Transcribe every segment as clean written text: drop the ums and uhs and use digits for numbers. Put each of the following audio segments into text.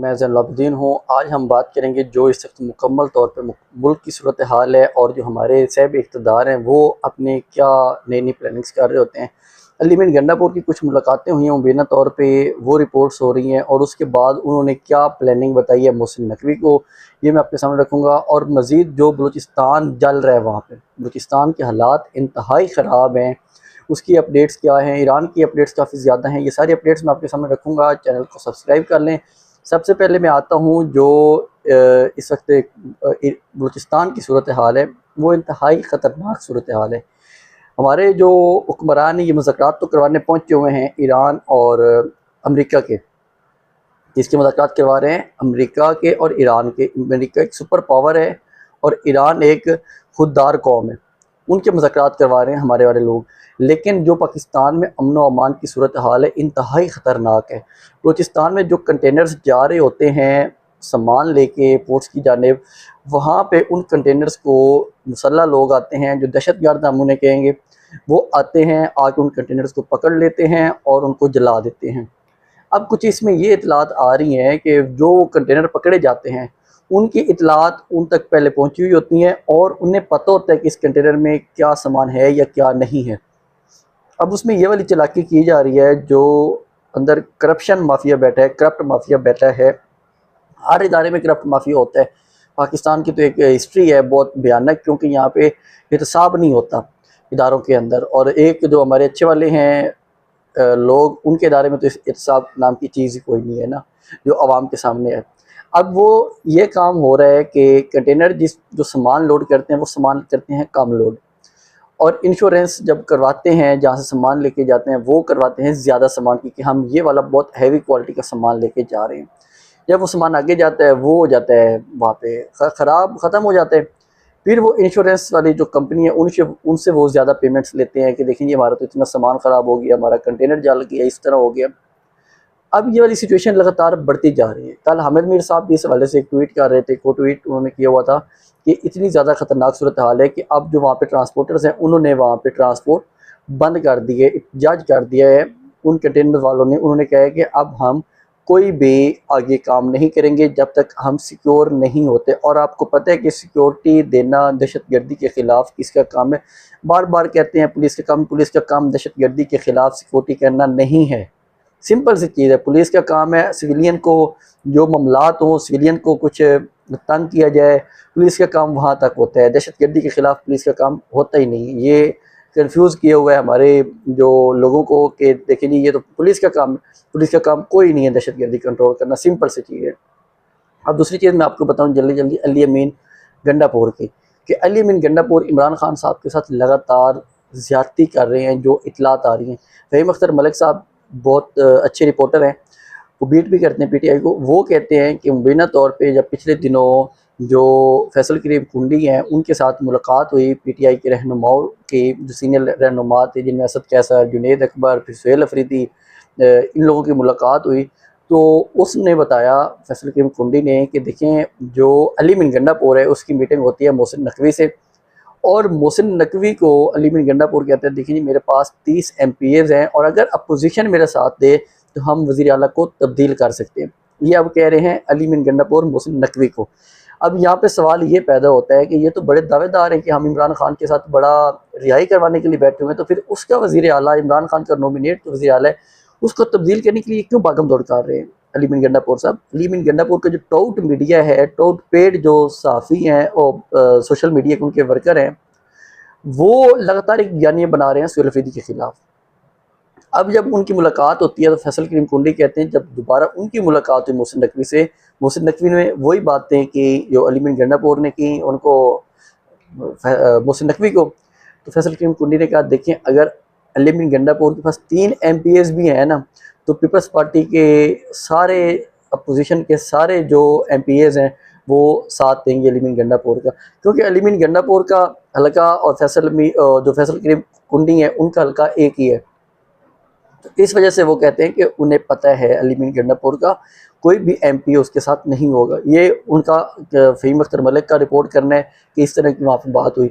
मैं ज़ैनुल हूँ। आज हम बात करेंगे जो इस वक्त मुकम्मल तौर पर मुल्क की सूरत हाल है और जो हमारे साहिब इक़्तिदार हैं वो अपने क्या नई नई प्लानिंग्स कर रहे होते हैं। अली मीन गंडापुर की कुछ मुलाकातें हुई हैं मुबीना तौर पे, वो रिपोर्ट्स हो रही हैं और उसके बाद उन्होंने क्या प्लानिंग बताई है मोहसिन नकवी को, ये मैं आपके सामने रखूँगा। और मज़ीद जो बलूचिस्तान जल रहा है, वहाँ पर बलूचिस्तान के हालात इंतहाई ख़राब हैं, उसकी अपडेट्स क्या हैं, ईरान की अपडेट्स काफ़ी ज़्यादा हैं। ये सारी अपडेट्स मैं आपके सामने रखूँगा। चैनल को सब्सक्राइब कर लें। सबसे पहले मैं आता हूँ जो इस वक्त बलूचिस्तान की सूरत हाल है, वो इंतहाई ख़तरनाक सूरत हाल है। हमारे जो हुक्मरान ये मुज़ाकरात तो करवाने पहुँचे हुए हैं ईरान और अमेरिका के, जिसके मुज़ाकरात करवा रहे हैं अमेरिका के और ईरान के। अमेरिका एक सुपर पावर है और ईरान एक खुददार कौम है, उनके मुज़ाकरात करवा रहे हैं हमारे वाले लोग। लेकिन जो पाकिस्तान में अमन व अमान की सूरत हाल है इंतहाई ख़तरनाक है। बलूचिस्तान में जो कंटेनर्स जा रहे होते हैं सामान लेके पोर्ट्स की जानिब, वहाँ पे उन कंटेनर्स को मुसल्लह लोग आते हैं, जो दहशतगर्द हम उन्हें कहेंगे, वो आते हैं, आके उन कंटेनर्स को पकड़ लेते हैं और उनको जला देते हैं। अब कुछ इसमें ये इतलात आ रही हैं कि जो कंटेनर पकड़े जाते हैं उनकी इतलात उन तक पहले पहुंची हुई होती हैं और उन्हें पता होता है कि इस कंटेनर में क्या सामान है या क्या नहीं है। अब उसमें ये वाली चालाकी की जा रही है, जो अंदर करप्शन माफिया बैठा है, करप्ट माफिया बैठा है। हर इदारे में करप्ट माफिया होता है। पाकिस्तान की तो एक हिस्ट्री है बहुत भयानक, क्योंकि यहाँ पे एहतसाब नहीं होता इदारों के अंदर। और एक जो हमारे अच्छे वाले हैं लोग, उनके इदारे में तो एहतसाब नाम की चीज़ ही कोई नहीं है ना, जो आवाम के सामने है। अब वो ये काम हो रहा है कि कंटेनर जो सामान लोड करते हैं वो सामान करते हैं कम लोड, और इंश्योरेंस जब करवाते हैं जहाँ से सामान लेके जाते हैं वो करवाते हैं ज़्यादा सामान की, कि हम ये वाला बहुत हैवी क्वालिटी का सामान लेके जा रहे हैं। जब वो सामान आगे जाता है वो हो जाता है वहाँ पे ख़राब ख़त्म हो जाता है। फिर वो इंश्योरेंस वाली जो कंपनी है उनसे वो ज़्यादा पेमेंट्स लेते हैं कि देखिए हमारा तो इतना सामान ख़राब हो गया, हमारा कंटेनर जल गया, इस तरह हो गया। अब ये वाली सिचुएशन लगातार बढ़ती जा रही है। कल हामिद मीर साहब भी इस हवाले से एक ट्वीट कर रहे थे, को ट्वीट उन्होंने किया हुआ था कि इतनी ज़्यादा ख़तरनाक सूरत हाल है कि अब जो वहाँ पे ट्रांसपोर्टर्स हैं उन्होंने वहाँ पे ट्रांसपोर्ट बंद कर दिए, जज कर दिया है उन कंटेनर वालों ने। उन्होंने कहा है कि अब हम कोई भी आगे काम नहीं करेंगे जब तक हम सिक्योर नहीं होते। और आपको पता है कि सिक्योरिटी देना दहशतगर्दी के ख़िलाफ़ किसका काम है। बार बार कहते हैं पुलिस का काम दहशतगर्दी के ख़िलाफ़ सिक्योरिटी करना नहीं है। सिंपल सी चीज़ है, पुलिस का काम है सिविलियन को जो मामलात हो, सिविलियन को कुछ तंग किया जाए, पुलिस का काम वहाँ तक होता है। दहशतगर्दी के ख़िलाफ़ पुलिस का काम होता ही नहीं। ये कंफ्यूज किए हुआ है हमारे जो लोगों को कि देखिए जी ये तो पुलिस का काम है। पुलिस का काम कोई नहीं है दहशतगर्दी कंट्रोल करना, सिंपल सी चीज़ है। अब दूसरी चीज़ मैं आपको बताऊँ जल्दी जल्दी अली अमीन गंडापुर की, कि अली अमीन गंडापुर इमरान खान साहब के साथ लगातार ज़्यादती कर रहे हैं, जो इतलात आ रही हैं। फ़हीम अख्तर मलिक साहब बहुत अच्छे रिपोर्टर हैं, वो बीट भी करते हैं पीटीआई को। वो कहते हैं कि मुबीना तौर पे जब पिछले दिनों जो फैसल करीम कुंडी हैं उनके साथ मुलाकात हुई पीटीआई के रहनुमाओं के, जो सीनियर रहनुमा थे जिनमें असद कैसर, जुनैद अकबर, फिर सुहेल अफरीदी, इन लोगों की मुलाकात हुई। तो उसने बताया फैसल करीम कुंडी ने कि देखें जो अली मीन गंडापुर है उसकी मीटिंग होती है मोहसिन नकवी से, और मोहसिन नकवी को अली मीन गंडापुर कहते हैं देखिए जी मेरे पास 30 MPAs हैं और अगर अपोजिशन मेरा साथ दे तो हम वज़ीर आला को तब्दील कर सकते हैं। ये अब कह रहे हैं अली मीन गंडापुर मोहसिन नकवी को। अब यहाँ पे सवाल ये पैदा होता है कि ये तो बड़े दावेदार हैं कि हम इमरान खान के साथ बड़ा रिहाई करवाने के लिए बैठे हुए हैं, तो फिर उसका वज़ीर आला, इमरान खान का नॉमिनेट जो वज़ीर आला है, उसको तब्दील करने के लिए क्यों भागम दौड़ कर रहे हैं अली मीन गंडापुर साहब। अली मीन गंडापुर का जो टाउट मीडिया है, टाउट पेड जो सहाफ़ी हैं और सोशल मीडिया के उनके वर्कर हैं, वो लगातार एक बयानियाँ बना रहे हैं सुहेल अफरीदी के ख़िलाफ़। अब जब उनकी मुलाकात होती है तो फैसल करीम कुंडी कहते हैं जब दोबारा उनकी मुलाकात हुई मोहसिन नकवी से, मोहसिन नकवी ने वही बातें की जो अली मीन गंडापुर ने की उनको, मोहसिन नकवी को। तो फैसल करीम कुंडी ने कहा देखें अगर अली मीन गंडापुर के पास 3 MPAs भी हैं ना, तो पीपल्स पार्टी के सारे अपोजिशन के सारे जो MPAs हैं वो साथ देंगे अली मीन गंडापुर का, क्योंकि अली मीन गंडापुर का हल्का और जो फैसल करीम कुंडी है उनका हल्का एक ही है। तो इस वजह से वो कहते हैं कि उन्हें पता है अली मीन गंडापुर का कोई भी MP उसके साथ नहीं होगा। ये उनका फ़हीम अख्तर मलिक का रिपोर्ट करना है कि इस तरह की वहाँ पर बात हुई।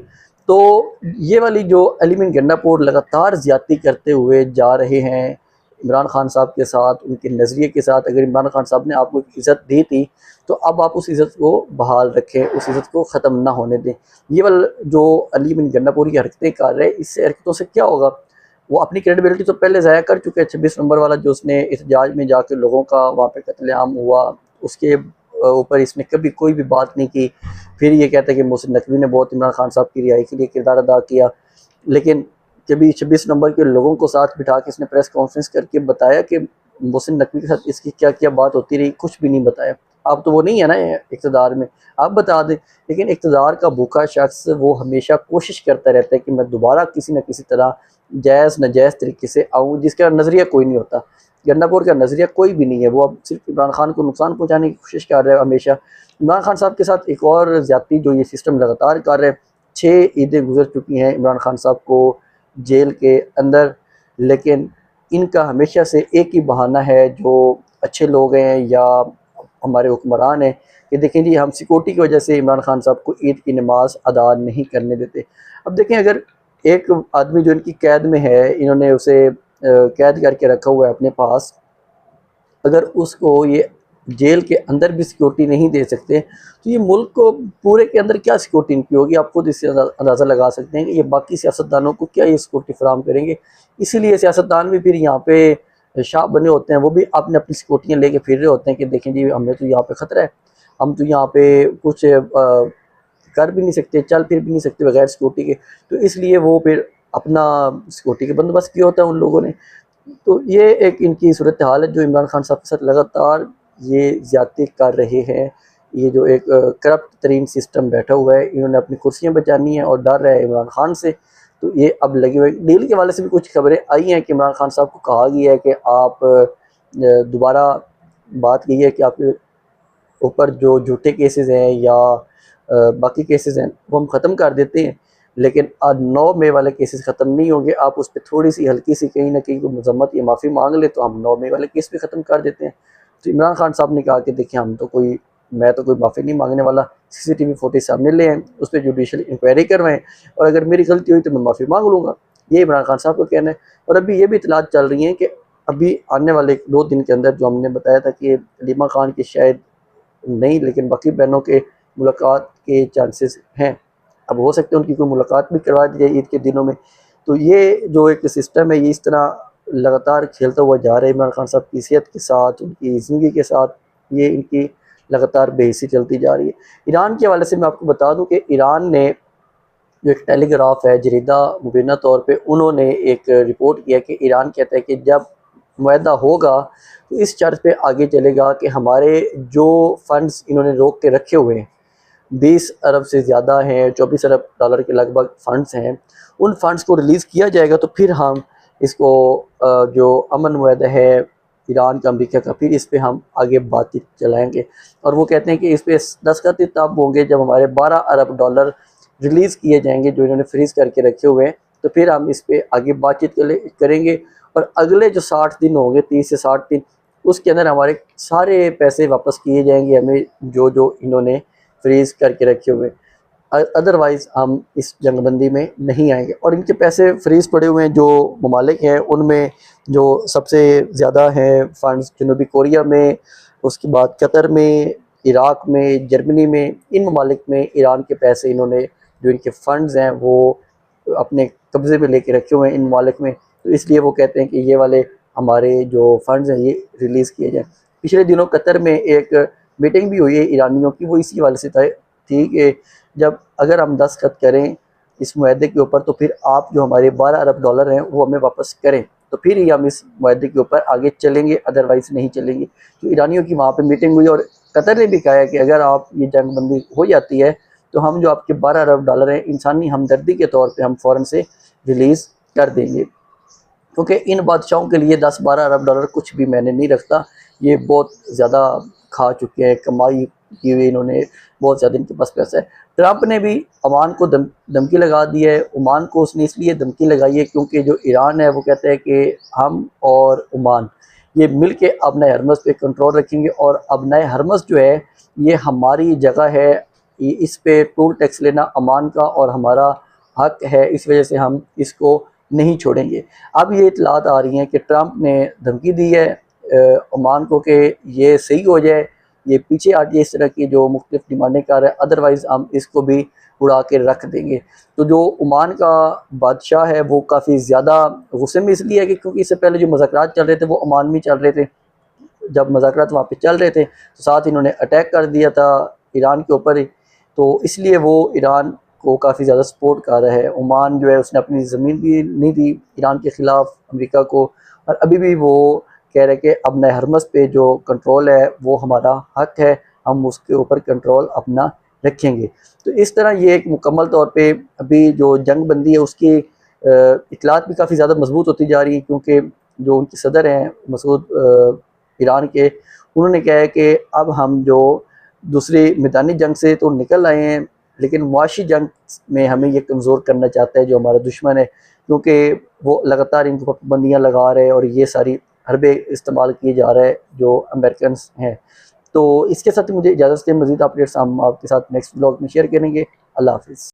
तो ये वाली जो अली मीन गंडापुर लगातार ज़्यादती करते हुए जा रहे हैं, इमरान खान साहब के साथ, उनके नज़रिए के साथ अगर इमरान खान साहब ने आपको एक इज़्ज़त दी थी तो अब आप उस इज़्ज़त को बहाल रखें, उस इज़्ज़त को ख़त्म ना होने दें। ये वाला जो अली बिन गंडापुरी की हरकतें कर रहे हैं, इससे हरकतों से क्या होगा? वो अपनी क्रेडिबिलिटी तो पहले ज़ाया कर चुके हैं। 26 नंबर वाला जो उसने एहतजाज में जाके लोगों का वहाँ पे कत्लेआम हुआ, उसके ऊपर इसने कभी कोई भी बात नहीं की। फिर ये कहता है कि मोहसिन नकवी ने बहुत इमरान खान साहब की रिहाई के लिए किरदार अदा किया, लेकिन कभी 26 नंबर के लोगों को साथ बिठा के इसने प्रेस कॉन्फ्रेंस करके बताया कि मोहसिन नकवी के साथ इसकी क्या क्या बात होती रही, कुछ भी नहीं बताया। अब तो वो नहीं है ना इक़्तिदार में, आप बता दें। लेकिन इक़्तिदार का भूखा शख्स वो हमेशा कोशिश करता रहता है कि मैं दोबारा किसी न किसी तरह जायज़ नाजायज़ तरीके से आऊँ, जिसका नज़रिया कोई नहीं होता। गंडापुर का नज़रिया कोई भी नहीं है, वो अब सिर्फ इमरान खान को नुकसान पहुँचाने की कोशिश कर रहा है हमेशा। इमरान खान साहब के साथ एक और ज़्यादती जो ये सिस्टम लगातार कर रहे हैं, 6 ईदें गुजर चुकी हैं इमरान खान साहब को जेल के अंदर, लेकिन इनका हमेशा से एक ही बहाना है, जो अच्छे लोग हैं या हमारे हुक्मरान हैं, कि देखें जी हम सिक्योरिटी की वजह से इमरान खान साहब को ईद की नमाज़ अदा नहीं करने देते। अब देखें, अगर एक आदमी जो इनकी कैद में है, इन्होंने उसे कैद करके रखा हुआ है अपने पास, अगर उसको ये जेल के अंदर भी सिक्योरिटी नहीं दे सकते तो ये मुल्क को पूरे के अंदर क्या सिक्योरिटी इनकी होगी? आप खुद इससे अंदाज़ा लगा सकते हैं कि ये बाकी सियासतदानों को क्या ये सिक्योरिटी फराहम करेंगे। इसीलिए सियासतदान भी फिर यहाँ पे शाह बने होते हैं, वो भी अपने अपनी सिक्योरिटियाँ लेके फिर रहे होते हैं कि देखें जी हमें तो यहाँ पे ख़तरा है, हम तो यहाँ पे कुछ कर भी नहीं सकते, चल फिर भी नहीं सकते बगैर सिक्योरिटी के। तो इसलिए वो फिर अपना सिक्योरिटी का बंदोबस्त किया होता है उन लोगों ने। तो ये एक इनकी सूरत हाल है, जो इमरान खान साहब के साथ लगातार ये ज़्यादती कर रहे हैं। ये जो एक करप्ट तरीन सिस्टम बैठा हुआ है, इन्होंने अपनी कुर्सियाँ बचानी है और डर रहा है इमरान खान से। तो ये अब लगे हुए डील के वाले से भी कुछ खबरें आई हैं कि इमरान खान साहब को कहा गया है कि आप दोबारा बात की है कि आपके ऊपर जो झूठे केसेस हैं या बाकी केसेस हैं वो हम ख़त्म कर देते हैं, लेकिन 9 मई वाले केसेस ख़त्म नहीं होंगे। आप उस पर थोड़ी सी हल्की सी कहीं ना कहीं मजम्मत या माफ़ी मांग ले तो हम 9 मई वाले केस भी ख़त्म कर देते हैं। तो इमरान खान साहब ने कहा कि देखिए मैं तो कोई माफ़ी नहीं मांगने वाला, CCTV फुटेज सामने ले आएँ, उस पर जुडिशल इंक्वायरी करवाएँ और अगर मेरी गलती हुई तो मैं माफ़ी मांग लूँगा। ये इमरान खान साहब का कहना है। और अभी ये भी इतलात चल रही हैं कि अभी आने वाले 2 दिन के अंदर, जो हमने बताया था कि रीमा खान की शायद नहीं लेकिन बाकी बहनों के मुलाकात के चांसेस हैं, अब हो सकते हैं उनकी कोई मुलाकात भी करवा दी जाए ईद के दिनों में। तो ये जो एक सिस्टम है, ये इस तरह लगातार खेलता हुआ जा रहा है इमरान खान साहब की सेहत के साथ, उनकी ज़िंदगी के साथ। ये इनकी लगातार बेहिसी चलती जा रही है। ईरान के हवाले से मैं आपको बता दूं कि ईरान ने जो एक टेलीग्राफ है, जरीदा मुबीना तौर पे उन्होंने एक रिपोर्ट किया कि ईरान कहता है कि जब मुआहदा होगा तो इस शर्त पे आगे चलेगा कि हमारे जो फंड्स इन्होंने रोक के रखे हुए हैं, 20 अरब से ज़्यादा हैं, 24 अरब डॉलर के लगभग फ़ंड्स हैं, उन फ़ंड्स को रिलीज़ किया जाएगा तो फिर हम इसको जो अमन मुआहदा है ईरान का अमेरिका का, फिर इस पे हम आगे बातचीत चलाएंगे। और वो कहते हैं कि इस पे दस्तखत तब होंगे जब हमारे 12 अरब डॉलर रिलीज़ किए जाएंगे जो इन्होंने फ्रीज़ करके रखे हुए हैं, तो फिर हम इस पे आगे बातचीत करेंगे। और अगले जो 60 दिन होंगे, 30 से 60 दिन, उसके अंदर हमारे सारे पैसे वापस किए जाएंगे हमें, जो जो इन्होंने फ्रीज़ करके रखे हुए। अदरवाइज़ हम इस जंगबंदी में नहीं आएंगे। और इनके पैसे फ्रीज़ पड़े हुए हैं जो ममालिक हैं, उनमें जो सबसे ज़्यादा हैं फ़ंड्स जनूबी कोरिया में, उसके बाद कतर में, इराक़ में, जर्मनी में। इन ममालिक में ईरान के पैसे इन्होंने, जो इनके फ़ंड्स हैं वो अपने कब्ज़े में लेके रखे हुए हैं इन ममालिक में। तो इसलिए वो कहते हैं कि ये वाले हमारे जो फ़ंड्स हैं ये रिलीज़ किए जाएँ। पिछले दिनों कतर में एक मीटिंग भी हुई है ईरानियों की, वो इसी वाले से थी कि जब अगर हम दस्तखत करें इस मुआहदे के ऊपर तो फिर आप जो हमारे 12 अरब डॉलर हैं वो हमें वापस करें, तो फिर ही हम इस मुआहदे के ऊपर आगे चलेंगे, अदरवाइज़ नहीं चलेंगे। तो ईरानियों की वहाँ पे मीटिंग हुई और कतर ने भी कहा है कि अगर आप ये जंगबंदी हो जाती है तो हम जो आपके 12 अरब डॉलर हैं इंसानी हमदर्दी के तौर पर हम फ़ौरन से रिलीज़ कर देंगे, क्योंकि इन बादशाहों के लिए 10-12 अरब डॉलर कुछ भी मैंने नहीं रखता। ये बहुत ज़्यादा खा चुके हैं, कमाई की हुई इन्होंने, बहुत ज़्यादा इनके पास पैसा है। ट्रंप ने भी ओमान को धमकी लगा दी है। ओमान को उसने इसलिए धमकी लगाई है क्योंकि जो ईरान है वो कहता है कि हम और ओमान ये मिल के अपने हरमज़ पे कंट्रोल रखेंगे और अपना हरमज़ जो है ये हमारी जगह है, इस पे टोल टैक्स लेना ओमान का और हमारा हक है, इस वजह से हम इसको नहीं छोड़ेंगे। अब ये इतलात आ रही हैं कि ट्रंप ने धमकी दी है ओमान को कि ये सही हो जाए, ये पीछे हट जाए इस तरह की जो मुख्तलिफ डिमांडें कर रहा है, अदरवाइज़ हम इसको भी उड़ा के रख देंगे। तो जो ओमान का बादशाह है वो काफ़ी ज़्यादा गुस्से में इसलिए है कि क्योंकि इससे पहले जो मुज़ाकरात चल रहे थे वो ओमान में चल रहे थे। जब मुज़ाकरात वहाँ पे चल रहे थे तो साथ इन्होंने अटैक कर दिया था ईरान के ऊपर ही, तो इसलिए वो ईरान को काफ़ी ज़्यादा सपोर्ट कर रहा है। ओमान जो है उसने अपनी ज़मीन भी नहीं दी ईरान के ख़िलाफ़ अमेरिका को, और अभी भी वो कह रहे कि अब नए हरमज़ पे जो कंट्रोल है वो हमारा हक है, हम उसके ऊपर कंट्रोल अपना रखेंगे। तो इस तरह ये एक मुकम्मल तौर पे अभी जो जंग बंदी है उसकी इतलात भी काफ़ी ज़्यादा मजबूत होती जा रही है, क्योंकि जो उनके सदर हैं मसूद ईरान के, उन्होंने कहा है कि अब हम जो दूसरी मैदानी जंग से तो निकल आए हैं, लेकिन मुआशी जंग में हमें ये कमज़ोर करना चाहता है जो हमारा दुश्मन है, क्योंकि वो लगातार इनको पाबंदियाँ लगा रहे हैं और ये सारी हरबे इस्तेमाल किए जा रहे हैं जो अमेरिकन हैं। तो इसके साथ मुझे इजाज़त दें, मज़ीद अपडेट्स हम आपके साथ नेक्स्ट ब्लॉग में शेयर करेंगे। अल्लाह हाफ़िज़।